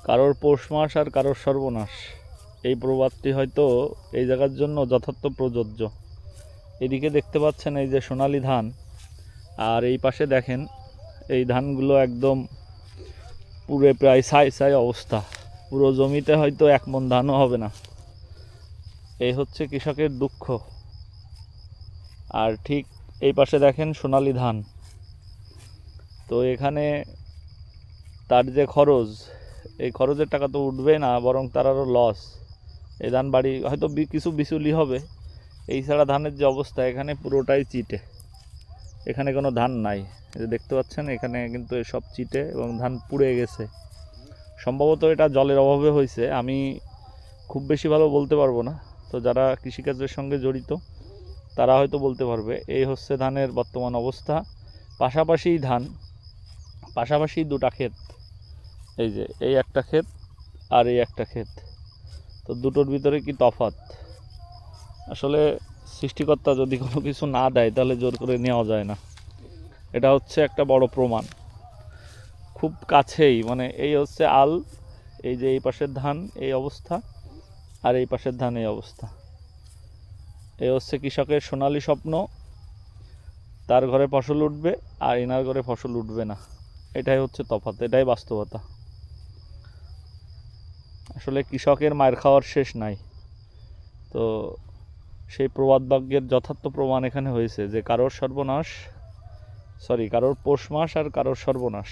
কারোর পৌষ মাস আর কারোর সর্বনাশ, এই প্রবাদটি হয়তো এই জায়গার জন্য যথার্থ প্রযোজ্য। এদিকে দেখতে পাচ্ছেন এই যে সোনালী ধান, আর এই পাশে দেখেন এই ধানগুলো একদম পুরো প্রায় ছাই ছাই অবস্থা, পুরো জমিতে হয়তো 1 মণ ধানও হবে না। এই হচ্ছে কৃষকের দুঃখ। আর ঠিক এই পাশে দেখেন সোনালী ধান, তো এখানে তার যে খরচ, এই খরচের টাকা তো উঠবে না, বরং তার আরও লস। এই ধান বাড়ি হয়তো কিছু বিচুলি হবে, এই ছাড়া ধানের যে অবস্থা এখানে পুরোটাই চিটে, এখানে কোনো ধান নাই। এই যে দেখতে পাচ্ছেন এখানে কিন্তু সব চিটে এবং ধান পুড়ে গেছে। সম্ভবত এটা জলের অভাবে হয়েছে, আমি খুব বেশি ভালো বলতে পারবো না। তো যারা কৃষিকাজের সঙ্গে জড়িত তারা হয়তো বলতে পারবে। এই হচ্ছে ধানের বর্তমান অবস্থা। পাশাপাশি ধান, পাশাপাশি 2টা ক্ষেত, এই যে এই একটা ক্ষেত আর এই একটা ক্ষেত, তো দুটোর ভিতরে কি তফাৎ। আসলে সৃষ্টিকর্তা যদি কোনো কিছু না দেয় তাহলে জোর করে নেওয়া যায় না, এটা হচ্ছে একটা বড় প্রমাণ। খুব কাছেই, মানে এই হচ্ছে আল, এই যে এই পাশের ধান এই অবস্থা, আর এই পাশের ধান এই অবস্থা। এই হচ্ছে কৃষকের সোনালী স্বপ্ন, তার ঘরে ফসল উঠবে আর এনার ঘরে ফসল উঠবে না। এটাই হচ্ছে তফাৎ, এটাই বাস্তবতা। আসলে কৃষকের মায়ের খাওয়ার শেষ নাই। তো সেই প্রবাদ বাক্যের যথার্থ প্রমাণ এখানে হয়েছে যে কারোর সর্বনাশ, কারোর পৌষ মাস আর কারোর সর্বনাশ।